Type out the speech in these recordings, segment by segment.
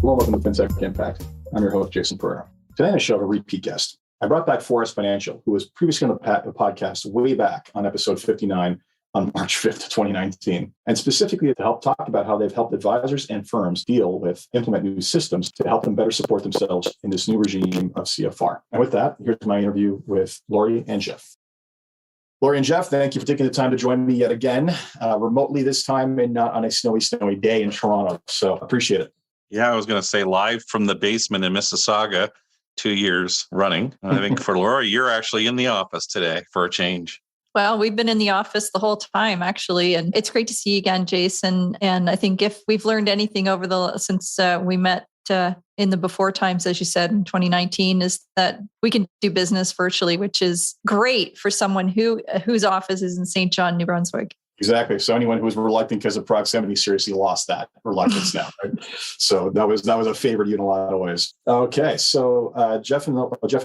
Well, welcome to FinTech Impact. I'm your host, Jason Pereira. Today on the show, I have a repeat guest. I brought back Forest Financial, who was previously on the podcast way back on episode 59 on March 5th, 2019, and specifically to help talk about how they've helped advisors and firms implement new systems to help them better support themselves in this new regime of CFR. And with that, here's my interview with Lorie and Jeff. Lorie and Jeff, thank you for taking the time to join me yet again, remotely this time and not on a snowy day in Toronto. So appreciate it. Yeah, I was going to say live from the basement in Mississauga, 2 years running. I think for Lorie, you're actually in the office today for a change. Well, we've been in the office the whole time, actually, and it's great to see you again, Jason. And I think if we've learned anything since we met in the before times, as you said, in 2019, is that we can do business virtually, which is great for someone whose office is in St. John, New Brunswick. Exactly. So anyone who was reluctant because of proximity seriously lost that reluctance now. Right? So that was a favor to you in a lot of ways. Okay. So Jeff and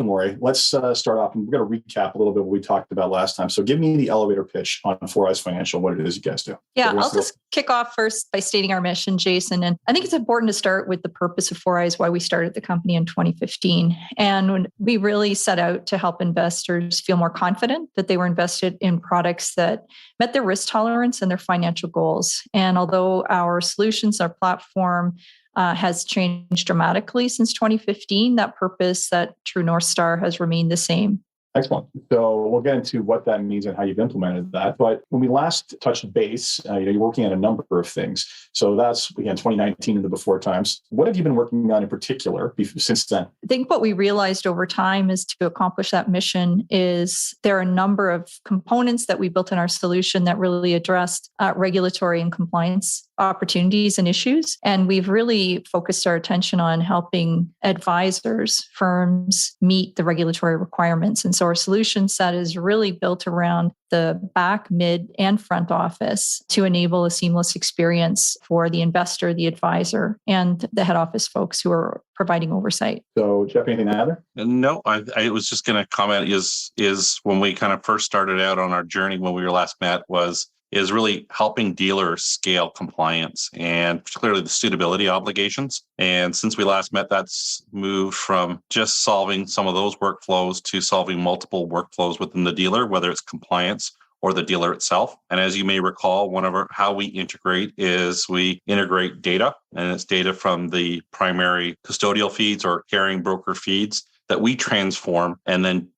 Lorie, let's start off, and we're going to recap a little bit what we talked about last time. So give me the elevator pitch on Forest Financial, what it is you guys do. Yeah, I'll just kick off first by stating our mission, Jason. And I think it's important to start with the purpose of 4Eyes, why we started the company in 2015. And when we really set out to help investors feel more confident that they were invested in products that met their risk tolerance and their financial goals. And although our solutions, our platform has changed dramatically since 2015, that purpose, that true North Star, has remained the same. Excellent. So we'll get into what that means and how you've implemented that. But when we last touched base, you're working on a number of things. So that's, again, 2019 and the before times. What have you been working on in particular since then? I think what we realized over time is to accomplish that mission is there are a number of components that we built in our solution that really addressed regulatory and compliance opportunities and issues. And we've really focused our attention on helping advisors, firms meet the regulatory requirements. And so our solution set is really built around the back, mid, and front office to enable a seamless experience for the investor, the advisor, and the head office folks who are providing oversight. So, Jeff, anything to add there? No, I was just going to comment is when we kind of first started out on our journey when we were last met is really helping dealers scale compliance and particularly the suitability obligations. And since we last met, that's moved from just solving some of those workflows to solving multiple workflows within the dealer, whether it's compliance or the dealer itself. And as you may recall, how we integrate is we integrate data, and it's data from the primary custodial feeds or carrying broker feeds that we transform and then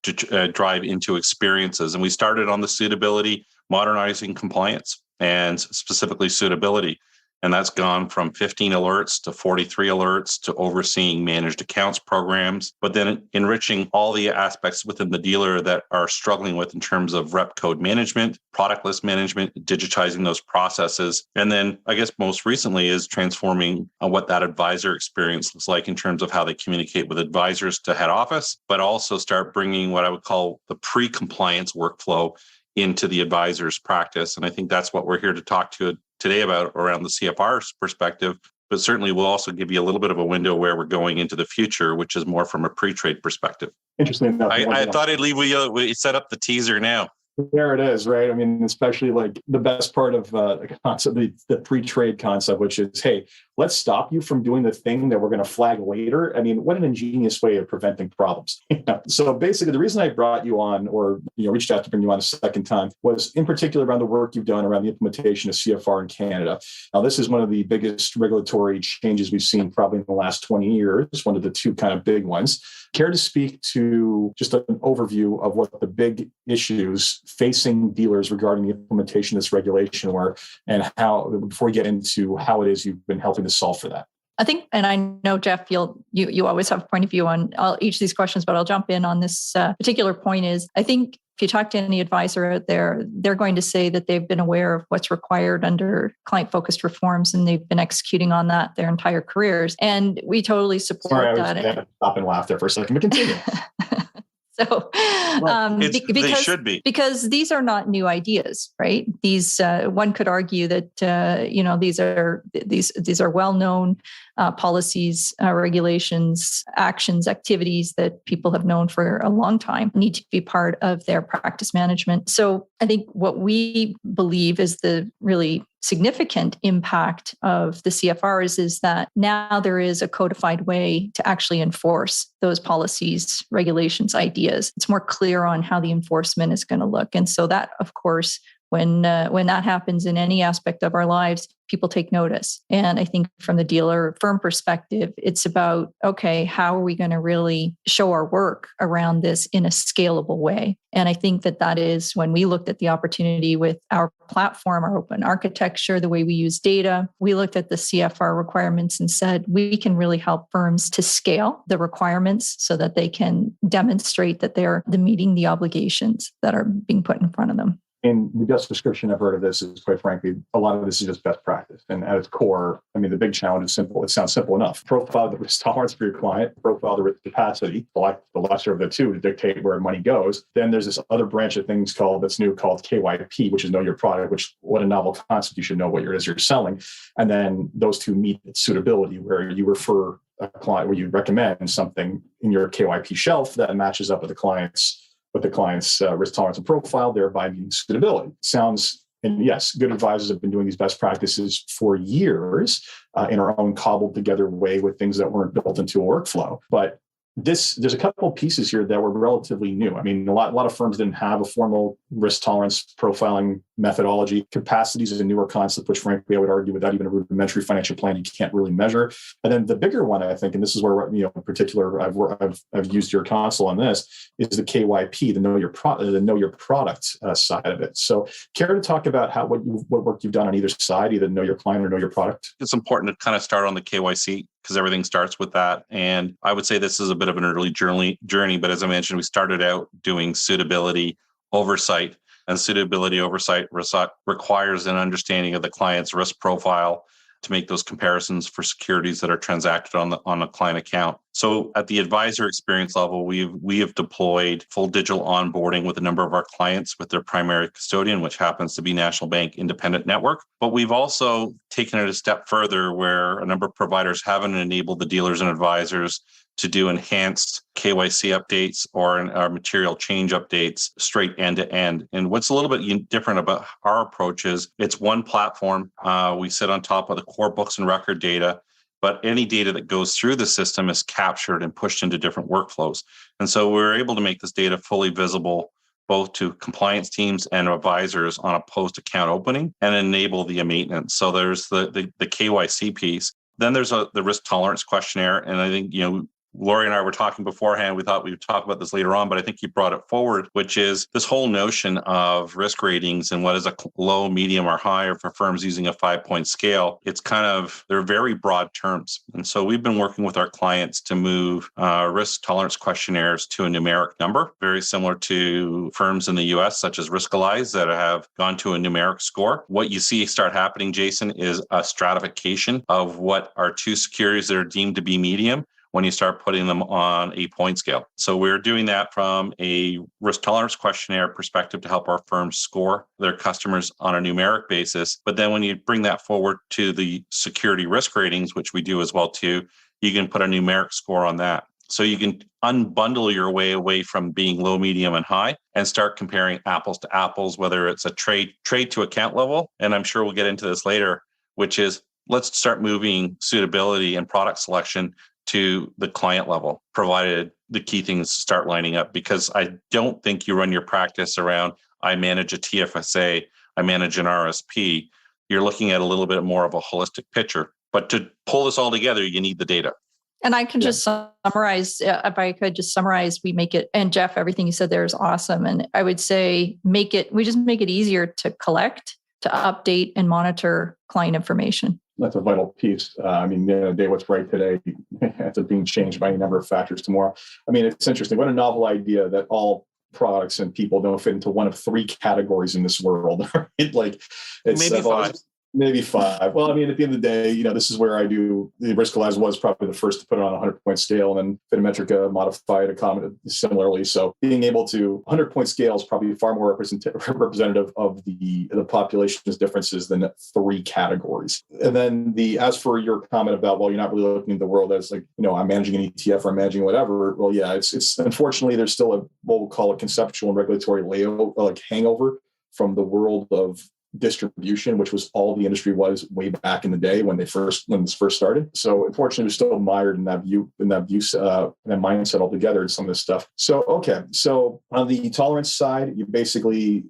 drive into experiences. And we started on the suitability, modernizing compliance and specifically suitability. And that's gone from 15 alerts to 43 alerts to overseeing managed accounts programs, but then enriching all the aspects within the dealer that are struggling with in terms of rep code management, product list management, digitizing those processes. And then I guess most recently is transforming what that advisor experience looks like in terms of how they communicate with advisors to head office, but also start bringing what I would call the pre-compliance workflow into the advisor's practice. And I think that's what we're here to talk to today about around the CFR's perspective, but certainly we'll also give you a little bit of a window where we're going into the future, which is more from a pre-trade perspective. Interesting enough. I thought I'd leave we set up the teaser now. There it is, right? I mean, especially like the best part of the concept, the pre-trade concept, which is, hey, let's stop you from doing the thing that we're going to flag later. I mean, what an ingenious way of preventing problems. So basically, the reason I brought you on, or reached out to bring you on a second time, was in particular around the work you've done around the implementation of CFR in Canada. Now, this is one of the biggest regulatory changes we've seen probably in the last 20 years, one of the two kind of big ones. Care to speak to just an overview of what the big issues facing dealers regarding the implementation of this regulation were, and how, before we get into how it is you've been helping to solve for that? I think, and I know, Jeff, you always have a point of view on each of these questions, but I'll jump in on this particular point is, I think if you talk to any advisor out there, they're going to say that they've been aware of what's required under client-focused reforms, and they've been executing on that their entire careers. And we totally support that. I had to stop and laugh there for a second, but continue. So, they should be, because these are not new ideas, right? These one could argue that these are well-known policies, regulations, actions, activities that people have known for a long time need to be part of their practice management. So, I think what we believe is the really significant impact of the CFRs is that now there is a codified way to actually enforce those policies, regulations, ideas. It's more clear on how the enforcement is going to look. And so that, of course, when that happens in any aspect of our lives, people take notice. And I think from the dealer firm perspective, it's about, okay, how are we going to really show our work around this in a scalable way? And I think that is when we looked at the opportunity with our platform, our open architecture, the way we use data, we looked at the CFR requirements and said, we can really help firms to scale the requirements so that they can demonstrate that they're meeting the obligations that are being put in front of them. In the best description I've heard of this is, quite frankly, a lot of this is just best practice. And at its core, I mean, the big challenge is simple. It sounds simple enough. Profile the risk tolerance for your client, profile the risk capacity, the lesser of the two to dictate where money goes. Then there's this other branch of things that's new called KYP, which is know your product, which what a novel concept, you should know what it is you're selling. And then those two meet suitability, where you refer a client, where you recommend something in your KYP shelf that matches up with the client's risk tolerance and profile, thereby meeting suitability. And yes, good advisors have been doing these best practices for years in our own cobbled together way with things that weren't built into a workflow. But there's a couple of pieces here that were relatively new. I mean, a lot of firms didn't have a formal risk tolerance profiling methodology. Capacity is a newer concept, which frankly, I would argue without even a rudimentary financial plan, you can't really measure. And then the bigger one, I think, and this is where, in particular, I've used your console on this, is the KYP, the know your product side of it. So care to talk about what work you've done on either side, either know your client or know your product? It's important to kind of start on the KYC because everything starts with that. And I would say this is a bit of an early journey, but as I mentioned, we started out doing suitability oversight, and suitability oversight requires an understanding of the client's risk profile to make those comparisons for securities that are transacted on a client account. So at the advisor experience level, we have deployed full digital onboarding with a number of our clients with their primary custodian, which happens to be National Bank Independent Network. But we've also taken it a step further where a number of providers haven't enabled the dealers and advisors to do enhanced KYC updates or material change updates straight end to end. And what's a little bit different about our approach is it's one platform. We sit on top of the core books and record data, but any data that goes through the system is captured and pushed into different workflows. And so we're able to make this data fully visible both to compliance teams and advisors on a post-account opening and enable the maintenance. So there's the KYC piece. Then there's the risk tolerance questionnaire. And I think, Lorie and I were talking beforehand. We thought we would talk about this later on, but I think you brought it forward, which is this whole notion of risk ratings and what is a low, medium, or high, or for firms using a 5-point scale. They're very broad terms. And so we've been working with our clients to move risk tolerance questionnaires to a numeric number, very similar to firms in the US, such as Riskalyze, that have gone to a numeric score. What you see start happening, Jason, is a stratification of what are two securities that are deemed to be medium when you start putting them on a point scale. So we're doing that from a risk tolerance questionnaire perspective to help our firms score their customers on a numeric basis. But then when you bring that forward to the security risk ratings, which we do as well too, you can put a numeric score on that. So you can unbundle your way away from being low, medium, and high and start comparing apples to apples, whether it's a trade to account level. And I'm sure we'll get into this later, which is let's start moving suitability and product selection to the client level, provided the key things start lining up. Because I don't think you run your practice around, I manage a TFSA, I manage an RSP. You're looking at a little bit more of a holistic picture. But to pull this all together, you need the data. And I can just summarize, if I could just summarize, we make it, and Jeff, everything you said there is awesome. And I would say we just make it easier to collect, to update and monitor client information. That's a vital piece. The day what's right today ends up being changed by a number of factors tomorrow. I mean, it's interesting. What a novel idea that all products and people don't fit into one of three categories in this world. Right? Like it's maybe five. Maybe five. Well, I mean, at the end of the day, this is where I do the Riskalyze was probably the first to put it on a 100-point scale, and then Finimetrica modified a comment similarly. So being able to 100-point scale is probably far more representative of the population's differences than three categories. And then as for your comment about, well, you're not really looking at the world as like, I'm managing an ETF or I'm managing whatever. Well, yeah, it's unfortunately there's still what we'll call a conceptual and regulatory hangover from the world of distribution, which was all the industry was way back in the day when this first started. So unfortunately, we're still mired in that mindset altogether and some of this stuff. So okay, so on the tolerance side, you're basically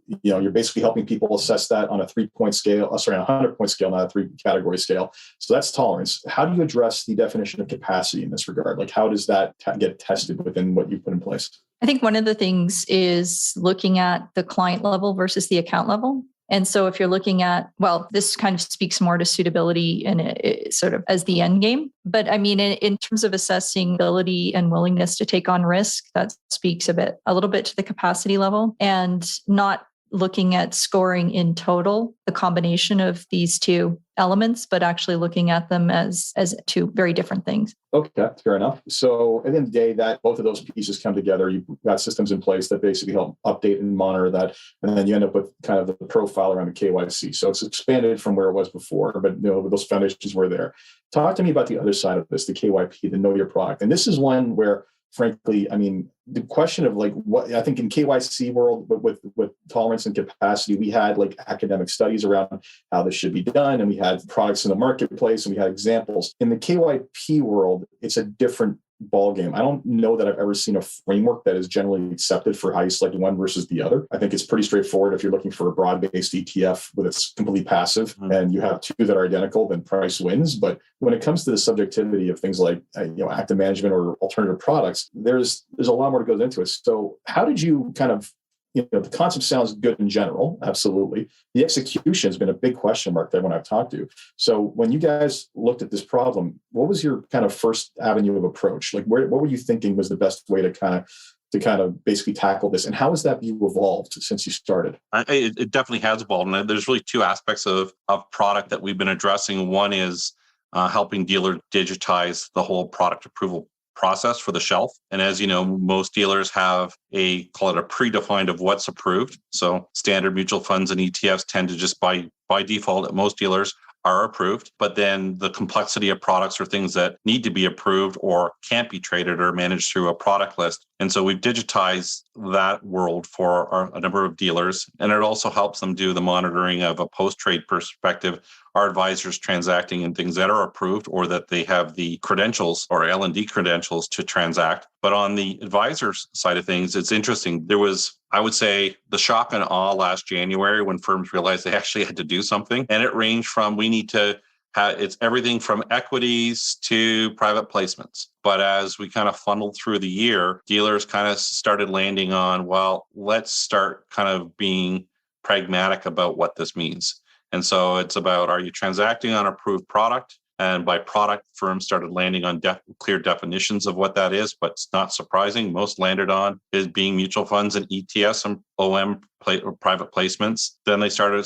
helping people assess that on a 3-point scale, on a 100-point scale, not a 3-category scale. So that's tolerance. How do you address the definition of capacity in this regard? Like, how does that get tested within what you put in place? I think one of the things is looking at the client level versus the account level. And so if you're looking at, well, this kind of speaks more to suitability and it sort of as the end game. But I mean, in terms of assessing ability and willingness to take on risk, that speaks a little bit to the capacity level, and not looking at scoring in total, the combination of these two elements, but actually looking at them as two very different things. Okay, fair enough. So at the end of the day, that both of those pieces come together. You've got systems in place that basically help update and monitor that. And then you end up with kind of the profile around the KYC. So it's expanded from where it was before, but those foundations were there. Talk to me about the other side of this, the KYP, the know your product. And this is one where, frankly, I mean, the question of like what I think in KYC world, but with tolerance and capacity, we had like academic studies around how this should be done, and we had products in the marketplace, and we had examples. In the KYP world, it's a different ballgame. I don't know that I've ever seen a framework that is generally accepted for how you select one versus the other. I think it's pretty straightforward. If you're looking for a broad-based ETF with it's completely passive, and you have two that are identical, then price wins. But when it comes to the subjectivity of things like active management or alternative products, there's a lot more that goes into it. So how did you kind of the concept sounds good in general, absolutely. The execution has been a big question mark there when I've talked to. So when you guys looked at this problem, what was your kind of first avenue of approach? Like, what were you thinking was the best way to kind of basically tackle this? And how has that view evolved since you started? It definitely has evolved. And there's really two aspects of product that we've been addressing. One is helping dealers digitize the whole product approval process for the shelf. And as you know, most dealers have call it a predefined of what's approved. So standard mutual funds and ETFs tend to just by default at most dealers are approved, but then the complexity of products or things that need to be approved or can't be traded or managed through a product list. And so we've digitized that world for a number of dealers, and it also helps them do the monitoring of a post-trade perspective. Our advisors transacting in things that are approved or that they have the credentials or L&D credentials to transact. But on the advisors side of things, it's interesting. There was, I would say, the shock and awe last January when firms realized they actually had to do something. And it ranged from it's everything from equities to private placements. But as we kind of funneled through the year, dealers kind of started landing on, well, let's start kind of being pragmatic about what this means. And so it's about, are you transacting on approved product? And by product, firms started landing on clear definitions of what that is, but it's not surprising. Most landed on is being mutual funds and ETFs and OM private placements. Then they started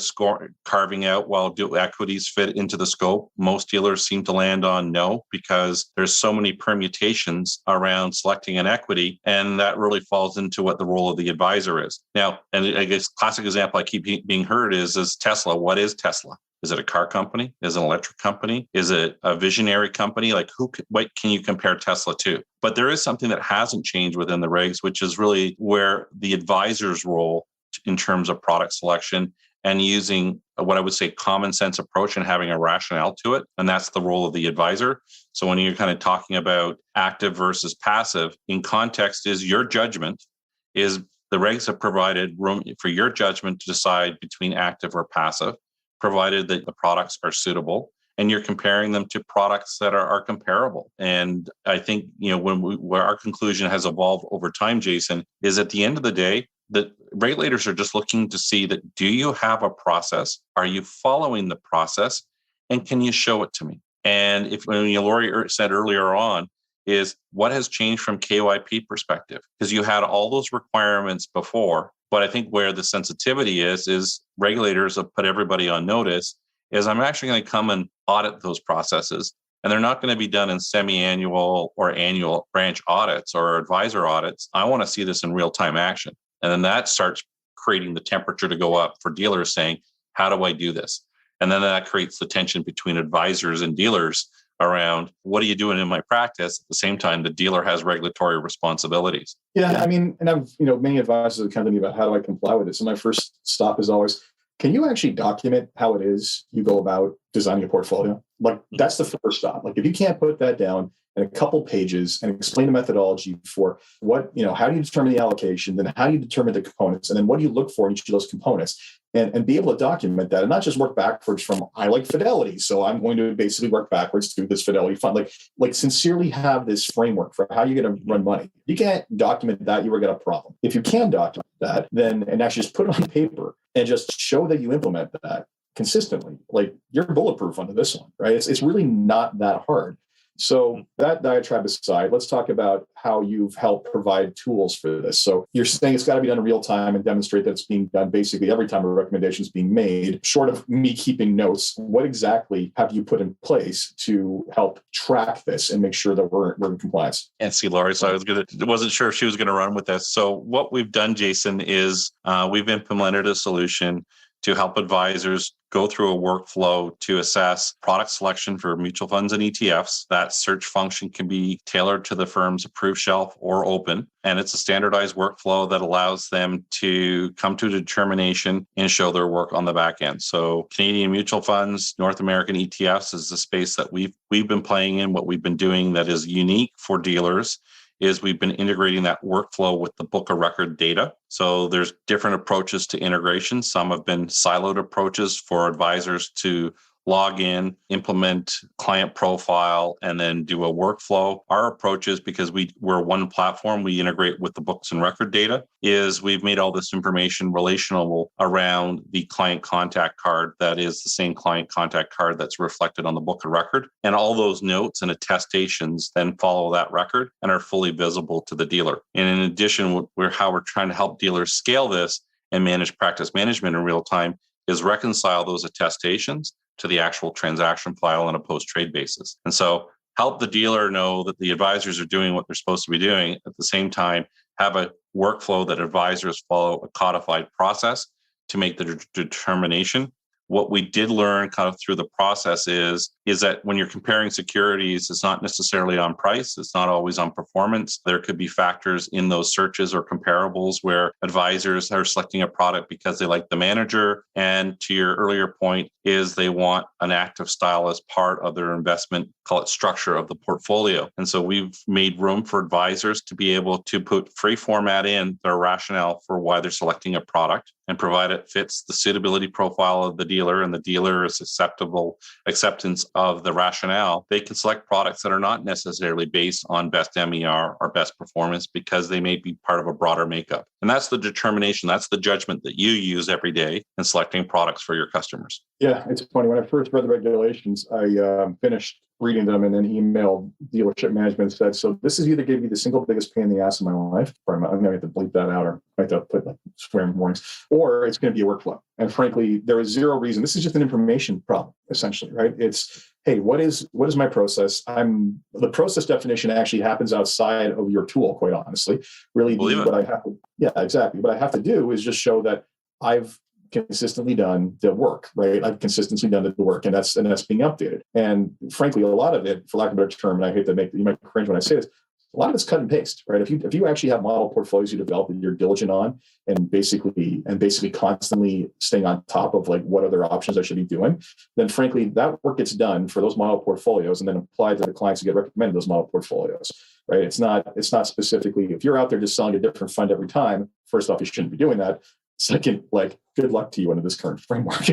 carving out, well, do equities fit into the scope? Most dealers seem to land on no, because there's so many permutations around selecting an equity, and that really falls into what the role of the advisor is. Now, and I guess classic example I keep being heard is Tesla. What is Tesla? Is it a car company? Is it an electric company? Is it a visionary company? Like what can you compare Tesla to? But there is something that hasn't changed within the regs, which is really where the advisor's role in terms of product selection and using what I would say common sense approach and having a rationale to it. And that's the role of the advisor. So when you're kind of talking about active versus passive, in context is your judgment is the regs have provided room for your judgment to decide between active or passive, provided that the products are suitable and you're comparing them to products that are comparable. And I think, where our conclusion has evolved over time, Jason, is at the end of the day, the regulators are just looking to see that, do you have a process? Are you following the process? And can you show it to me? And Lorie said earlier on, is what has changed from KYP perspective? Because you had all those requirements before. But I think where the sensitivity is regulators have put everybody on notice, is I'm actually going to come and audit those processes. And they're not going to be done in semi-annual or annual branch audits or advisor audits. I want to see this in real-time action. And then that starts creating the temperature to go up for dealers saying, how do I do this? And then that creates the tension between advisors and dealers around, what are you doing in my practice? At the same time, the dealer has regulatory responsibilities. Yeah, I mean, and I've, many advisors have come to me about how do I comply with this. And my first stop is always, can you actually document how it is you go about designing a portfolio? Like that's the first stop. Like if you can't put that down in a couple pages and explain the methodology for what, how do you determine the allocation, then how do you determine the components, and then what do you look for in each of those components, and be able to document that and not just work backwards from, I like fidelity, so I'm going to basically work backwards to this fidelity fund. Like sincerely have this framework for how you're going to run money. If you can't document that, you will get a problem. If you can document that, then and actually just put it on paper and just show that you implement that consistently, like you're bulletproof under this one, right? It's really not that hard. So that diatribe aside, let's talk about how you've helped provide tools for this. So you're saying it's got to be done in real time and demonstrate that it's being done basically every time a recommendation is being made. Short of me keeping notes, what exactly have you put in place to help track this and make sure that we're in compliance? And see, Lorie, so I wasn't sure if she was going to run with this. So what we've done, Jason, is we've implemented a solution to help advisors go through a workflow to assess product selection for mutual funds and ETFs. That search function can be tailored to the firm's approved shelf or open. And it's a standardized workflow that allows them to come to a determination and show their work on the back end. So Canadian mutual funds, North American ETFs is the space that we've been playing in. What we've been doing that is unique for dealers is we've been integrating that workflow with the book of record data. So there's different approaches to integration. Some have been siloed approaches for advisors to log in, implement client profile, and then do a workflow. Our approach is, because we're one platform, we integrate with the books and record data, is we've made all this information relational around the client contact card that is the same client contact card that's reflected on the book of record. And all those notes and attestations then follow that record and are fully visible to the dealer. And in addition, how we're trying to help dealers scale this and manage practice management in real time is reconcile those attestations to the actual transaction file on a post-trade basis. And so help the dealer know that the advisors are doing what they're supposed to be doing. At the same time, have a workflow that advisors follow a codified process to make the determination. What we did learn kind of through the process is that when you're comparing securities, it's not necessarily on price. It's not always on performance. There could be factors in those searches or comparables where advisors are selecting a product because they like the manager. And to your earlier point is they want an active style as part of their investment, call it structure of the portfolio. And so we've made room for advisors to be able to put free format in their rationale for why they're selecting a product, and provide it fits the suitability profile of the dealer and the dealer is acceptance of the rationale, they can select products that are not necessarily based on best MER or best performance because they may be part of a broader makeup. And that's the determination, that's the judgment that you use every day in selecting products for your customers. Yeah, it's funny. When I first read the regulations, I finished reading them and then emailed dealership management and said, so this is either going to be the single biggest pain in the ass of my life, or I'm going to have to bleep that out, or I have to put like swearing warnings, or it's going to be a workflow. And frankly, there is zero reason. This is just an information problem, essentially, right? It's, hey, what is my process? The process definition actually happens outside of your tool, quite honestly. Really, what I have to, yeah, exactly. What I have to do is just show that I've consistently done the work, right? I've consistently done the work, and that's being updated. And frankly, a lot of it, for lack of a better term, and I hate to make you might cringe when I say this, a lot of it's cut and paste, right? If you actually have model portfolios you develop that you're diligent on, and basically constantly staying on top of like what other options I should be doing, then frankly that work gets done for those model portfolios and then applied to the clients who get recommended those model portfolios, right? It's not specifically, if you're out there just selling a different fund every time, first off, you shouldn't be doing that. Second, like, good luck to you under this current framework.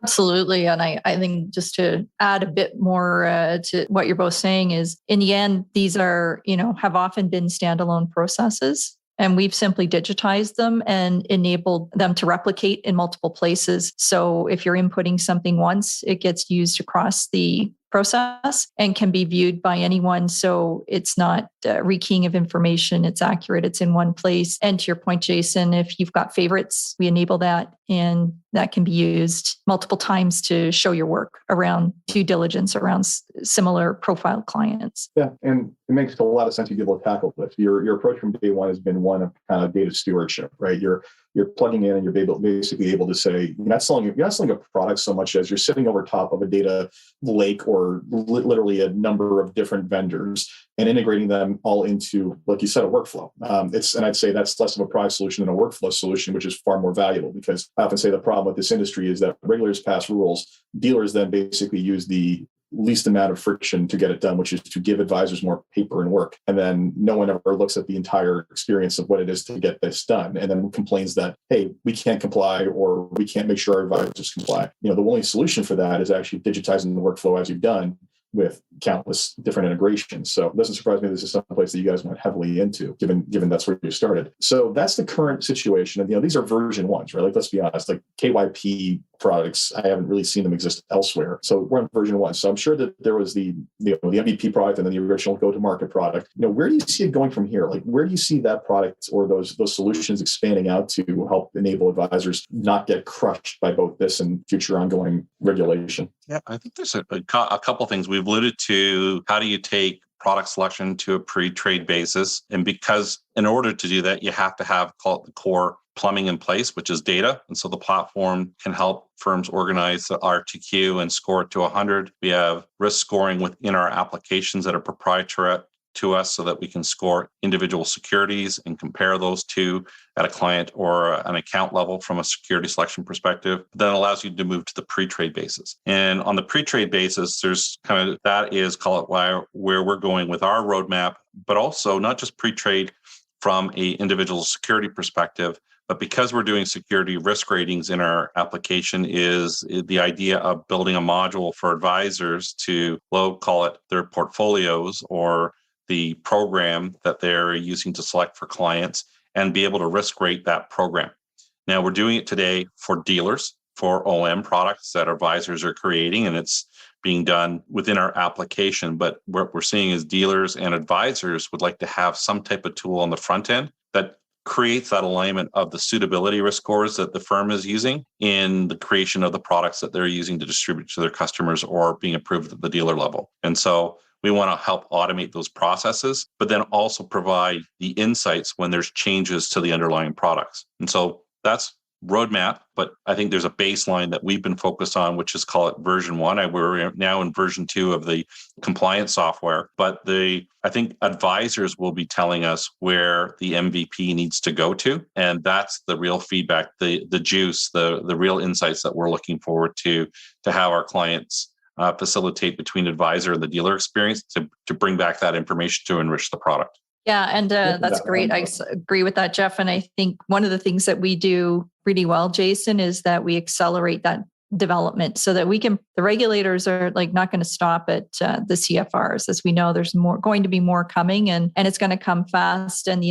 Absolutely. And I think just to add a bit more to what you're both saying is, in the end, these are, have often been standalone processes. And we've simply digitized them and enabled them to replicate in multiple places. So if you're inputting something once, it gets used across the process and can be viewed by anyone. So it's not rekeying of information. It's accurate. It's in one place. And to your point, Jason, if you've got favorites, we enable that. And that can be used multiple times to show your work around due diligence around similar profile clients. Yeah. And it makes a lot of sense to be able to tackle this. Your approach from day one has been one of kind of data stewardship, right? You're you're plugging in and you're basically able to say, you're not selling a product so much as you're sitting over top of a data lake or literally a number of different vendors and integrating them all into, like you said, a workflow. And I'd say that's less of a product solution than a workflow solution, which is far more valuable, because I often say the problem with this industry is that regulators pass rules, dealers then basically use the least amount of friction to get it done, which is to give advisors more paper and work. And then no one ever looks at the entire experience of what it is to get this done, and then complains that, hey, we can't comply or we can't make sure our advisors comply. The only solution for that is actually digitizing the workflow as you've done with countless different integrations. So it doesn't surprise me this is someplace that you guys went heavily into, given that's where you started. So that's the current situation. And these are version ones, right? Like, let's be honest, like KYP products, I haven't really seen them exist elsewhere. So we're in version one. So I'm sure that there was the MVP product and then the original go-to-market product. Where do you see it going from here? Like, where do you see that product or those solutions expanding out to help enable advisors not get crushed by both this and future ongoing regulation? Yeah, I think there's a couple things. We've alluded to, how do you take product selection to a pre-trade basis? And because in order to do that, you have to have, call it, the core plumbing in place, which is data. And so the platform can help firms organize the RTQ and score it to 100. We have risk scoring within our applications that are proprietary to us so that we can score individual securities and compare those two at a client or an account level from a security selection perspective. That allows you to move to the pre-trade basis. And on the pre-trade basis, there's kind of, that is, call it, where we're going with our roadmap, but also not just pre-trade from a individual security perspective, but because we're doing security risk ratings in our application, is the idea of building a module for advisors to call it, their portfolios or the program that they're using to select for clients, and be able to risk rate that program. Now, we're doing it today for dealers, for OM products that advisors are creating, and it's being done within our application. But what we're seeing is dealers and advisors would like to have some type of tool on the front end that creates that alignment of the suitability risk scores that the firm is using in the creation of the products that they're using to distribute to their customers or being approved at the dealer level. And so we want to help automate those processes, but then also provide the insights when there's changes to the underlying products. And so that's roadmap, but I think there's a baseline that we've been focused on, which is, call it, version one. We're now in version 2 of the compliance software, but I think advisors will be telling us where the MVP needs to go to. And that's the real feedback, the juice, the real insights that we're looking forward to have our clients facilitate between advisor and the dealer experience to bring back that information to enrich the product. Yeah, and that's great. I agree with that, Jeff. And I think one of the things that we do really well, Jason, is that we accelerate that development so that the regulators are not going to stop at the CFRs. As we know, there's going to be more coming, and it's going to come fast. And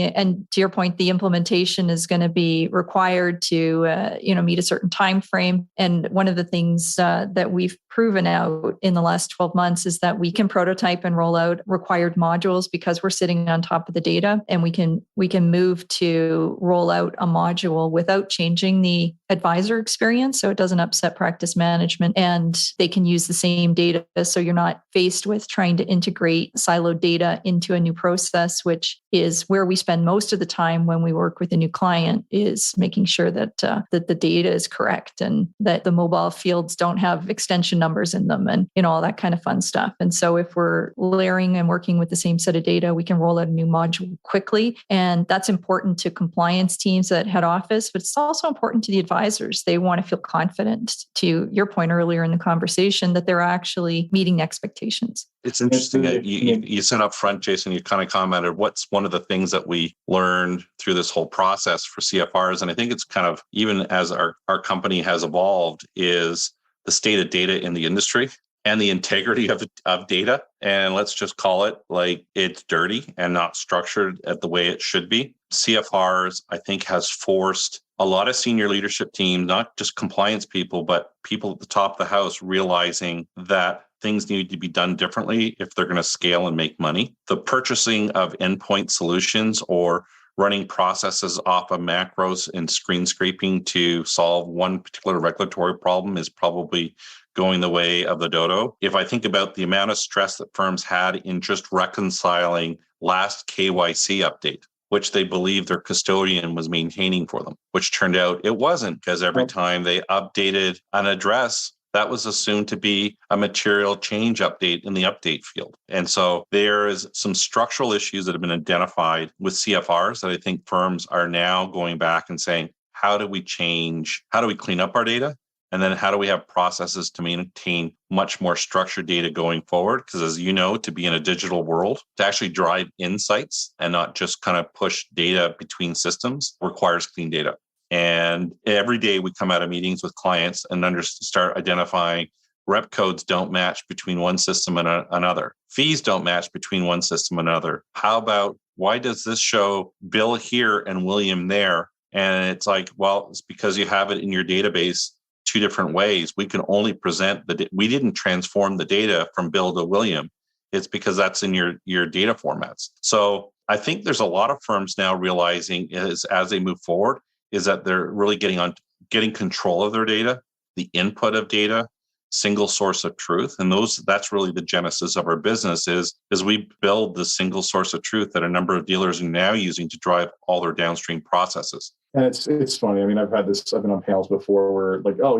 to your point, the implementation is going to be required to meet a certain time frame. And one of the things that we've proven out in the last 12 months is that we can prototype and roll out required modules because we're sitting on top of the data, and we can move to roll out a module without changing the advisor experience, so it doesn't upset practice management, and they can use the same data. So you're not faced with trying to integrate siloed data into a new process, which is where we spend most of the time when we work with a new client, is making sure that the data is correct and that the mobile fields don't have extension numbers in them and all that kind of fun stuff. And so if we're layering and working with the same set of data, we can roll out a new module quickly. And that's important to compliance teams at head office, but it's also important to the advisors. They want to feel confident, to your point earlier in the conversation, that they're actually meeting expectations. It's interesting. You said up front, Jason, you kind of commented, what's one of the things that we learned through this whole process for CFRs? And I think it's kind of, even as our company has evolved, is the state of data in the industry and the integrity of data. And let's just call it like it's dirty and not structured at the way it should be. CFRs, I think, has forced a lot of senior leadership teams, not just compliance people, but people at the top of the house, realizing that things need to be done differently if they're going to scale and make money. The purchasing of endpoint solutions or running processes off of macros and screen scraping to solve one particular regulatory problem is probably going the way of the dodo. If I think about the amount of stress that firms had in just reconciling last KYC update, which they believed their custodian was maintaining for them, which turned out it wasn't, because every time they updated an address, that was assumed to be a material change update in the update field. And so there is some structural issues that have been identified with CFRs that I think firms are now going back and saying, how do we clean up our data? And then how do we have processes to maintain much more structured data going forward? Because as you know, to be in a digital world, to actually drive insights and not just kind of push data between systems requires clean data. And every day we come out of meetings with clients and start identifying rep codes don't match between one system and another. Fees don't match between one system and another. How about, why does this show Bill here and William there? And it's like, well, it's because you have it in your database two different ways. We can only present we didn't transform the data from Bill to William. It's because that's in your data formats. So I think there's a lot of firms now realizing as they move forward is that they're really getting control of their data, the input of data, single source of truth. And that's really the genesis of our business is we build the single source of truth that a number of dealers are now using to drive all their downstream processes. And it's funny. I mean, I've been on panels before where like, oh,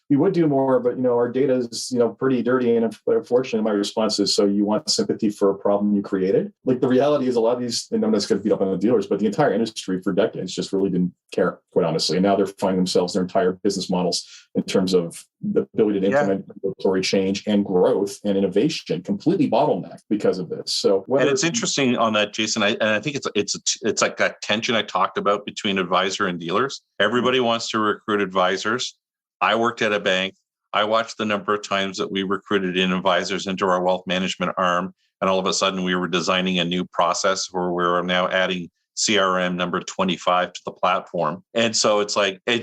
we would do more, but our data is, pretty dirty. And unfortunately, my response is, so you want sympathy for a problem you created? Like the reality is a lot of these, and I'm not going to beat up on the dealers, but the entire industry for decades just really didn't care, quite honestly. And now they're finding themselves their entire business models in terms of the ability to implement regulatory change and growth and innovation completely bottlenecked because of this. So and it's interesting on that, Jason. I think it's like that tension I talked about between advisor and dealers. Everybody wants to recruit advisors. I worked at a bank. I watched the number of times that we recruited in advisors into our wealth management arm. And all of a sudden we were designing a new process where we're now adding CRM number 25 to the platform. And so it's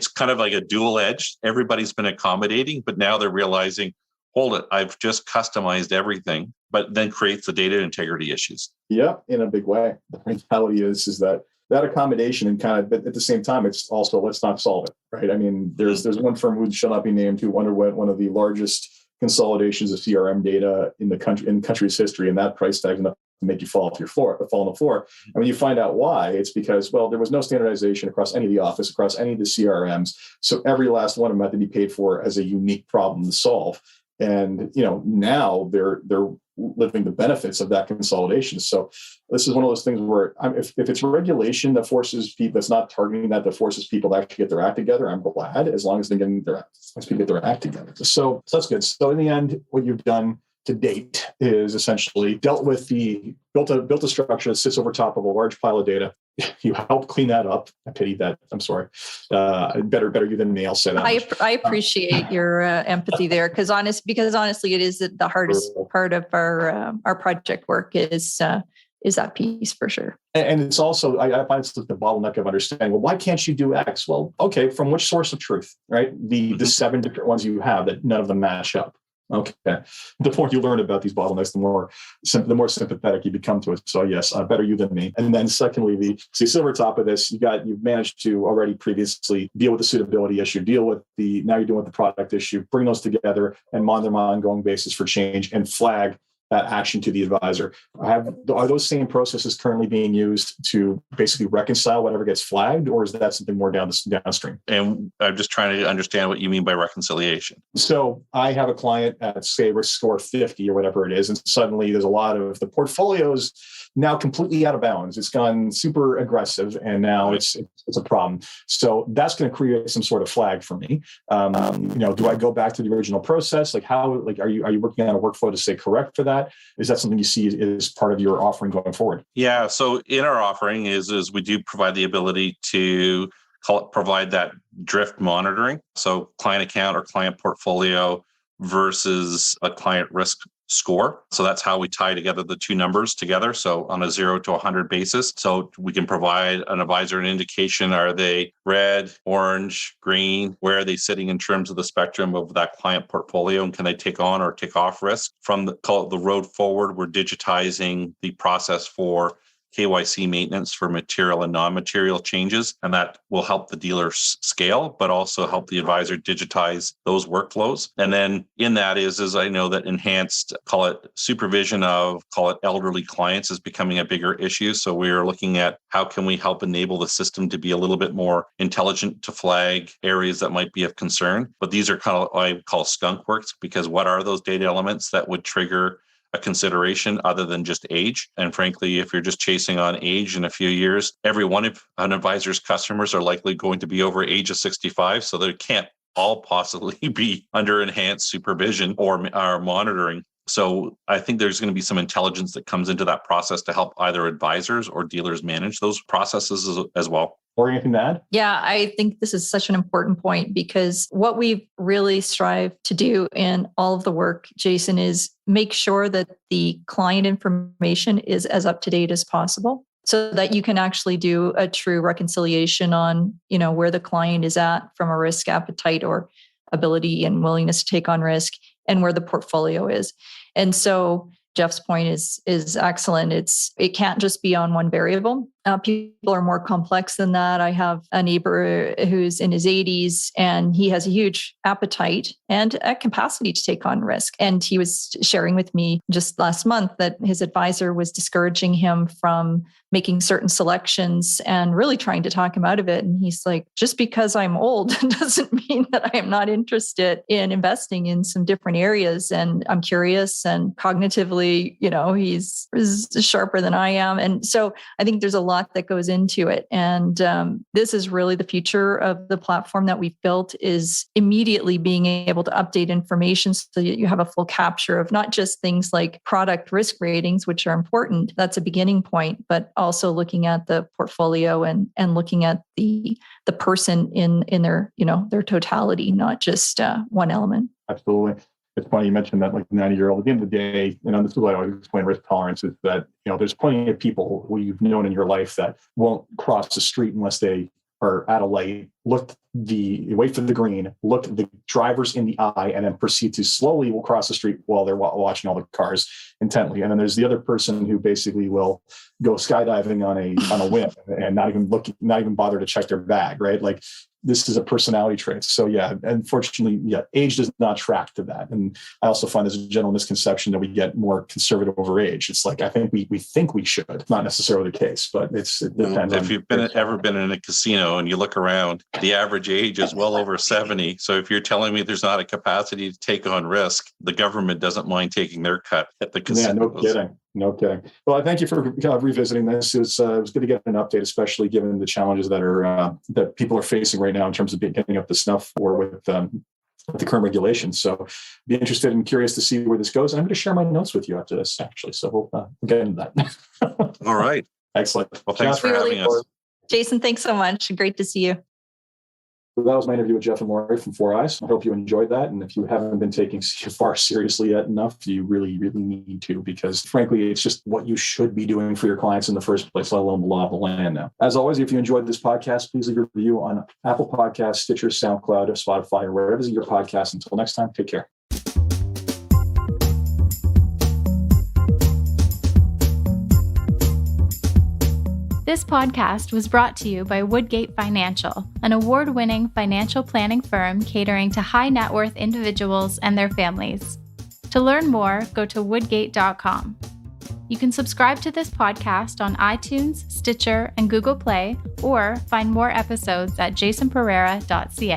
kind of like a dual edge. Everybody's been accommodating, but now they're realizing, hold it, I've just customized everything, but then creates the data integrity issues. Yeah, in a big way. The reality is that accommodation and kind of, but at the same time, it's also, let's not solve it, right? I mean, there's one firm who shall not be named who underwent one of the largest consolidations of CRM data in the country's history, and that price tag is enough to make you fall on the floor. And when you find out why, it's because, well, there was no standardization across any of the office, across any of the CRMs. So every last one of them had to be paid for as a unique problem to solve. And now they're living the benefits of that consolidation. So this is one of those things where if it's regulation that forces people, that's not targeting that forces people to actually get their act together, I'm glad, as long as they get their act together. So that's good. So in the end, what you've done to date is essentially built a structure that sits over top of a large pile of data. You help clean that up. I pity that. I'm sorry. Better you than me. I'll say that. I appreciate your empathy there, because honestly, it is the hardest part of our project work is that piece for sure. And it's also, I find it's the bottleneck of understanding, well, why can't you do X? Well, okay, from which source of truth, right? The 7 different ones you have that none of them match up. Okay. The more you learn about these bottlenecks, the more sympathetic you become to it. So yes, better you than me. And then secondly, silver top of this, you've managed to already previously deal with the suitability issue, now you're dealing with the product issue, bring those together and monitor them on an ongoing basis for change and flag that action to the advisor. Are those same processes currently being used to basically reconcile whatever gets flagged, or is that something more downstream? And I'm just trying to understand what you mean by reconciliation. So I have a client at, say, risk score 50 or whatever it is, and suddenly there's a lot of the portfolios now completely out of bounds. It's gone super aggressive, and now it's a problem. So that's going to create some sort of flag for me. Do I go back to the original process? Are you working on a workflow to stay correct for that? Is that something you see as part of your offering going forward? Yeah. So in our offering is we do provide the ability to provide that drift monitoring. So client account or client portfolio versus a client risk score. So that's how we tie together the two numbers together. So on a 0 to 100 basis. So we can provide an advisor an indication, are they red, orange, green? Where are they sitting in terms of the spectrum of that client portfolio? And can they take on or take off risk? From the road forward, we're digitizing the process for KYC maintenance for material and non-material changes, and that will help the dealer scale, but also help the advisor digitize those workflows. And then in that is I know that enhanced, call it supervision of, call it elderly clients is becoming a bigger issue. So we're looking at how can we help enable the system to be a little bit more intelligent to flag areas that might be of concern. But these are kind of what I call skunk works, because what are those data elements that would trigger a consideration other than just age? And frankly, if you're just chasing on age in a few years, every one of an advisor's customers are likely going to be over age of 65. So they can't all possibly be under enhanced supervision or monitoring. So I think there's going to be some intelligence that comes into that process to help either advisors or dealers manage those processes as well. Or anything to add? Yeah, I think this is such an important point, because what we really strive to do in all of the work, Jason, is make sure that the client information is as up to date as possible, so that you can actually do a true reconciliation on, where the client is at from a risk appetite or ability and willingness to take on risk, and where the portfolio is. And so Jeff's point is excellent. It can't just be on one variable. People are more complex than that. I have a neighbor who's in his 80s, and he has a huge appetite and a capacity to take on risk. And he was sharing with me just last month that his advisor was discouraging him from making certain selections and really trying to talk him out of it. And he's like, just because I'm old doesn't mean that I am not interested in investing in some different areas. And I'm curious, and cognitively, he's sharper than I am. And so I think there's a lot that goes into it. And this is really the future of the platform that we've built, is immediately being able to update information so that you have a full capture of not just things like product risk ratings, which are important. That's a beginning point, but also looking at the portfolio and looking at the person in their, their totality, not just one element. Absolutely. It's funny you mentioned that, like 90-year-old. At the end of the day, this is what I always explain risk tolerance, is that, there's plenty of people who you've known in your life that won't cross the street unless they are at a light, wait for the green, look the drivers in the eye, and then proceed to slowly will cross the street while they're watching all the cars intently. And then there's the other person who basically will go skydiving on a whim and not even bother to check their bag, right? Like, this is a personality trait. So yeah, unfortunately, age does not track to that. And I also find there's a general misconception that we get more conservative over age. It's like, I think we think we should. It's not necessarily the case, but it depends. If you've ever been in a casino and you look around, the average age is well over 70. So if you're telling me there's not a capacity to take on risk, the government doesn't mind taking their cut at the casino. Yeah, no kidding. Well, I thank you for revisiting this. It was good to get an update, especially given the challenges that people are facing right now in terms of getting up to snuff or with the current regulations. So be interested and curious to see where this goes. And I'm going to share my notes with you after this, actually. So we'll get into that. All right. Excellent. Well, thanks for having us. Jason, thanks so much. Great to see you. So that was my interview with Jeff and Lorie from 4 Eyes. I hope you enjoyed that. And if you haven't been taking CFR seriously yet enough, you really, really need to, because frankly, it's just what you should be doing for your clients in the first place, let alone the law of the land now. As always, if you enjoyed this podcast, please leave a review on Apple Podcasts, Stitcher, SoundCloud, or Spotify, or wherever your podcast. Until next time, take care. This podcast was brought to you by Woodgate Financial, an award-winning financial planning firm catering to high net worth individuals and their families. To learn more, go to woodgate.com. You can subscribe to this podcast on iTunes, Stitcher, and Google Play, or find more episodes at jasonpereira.ca.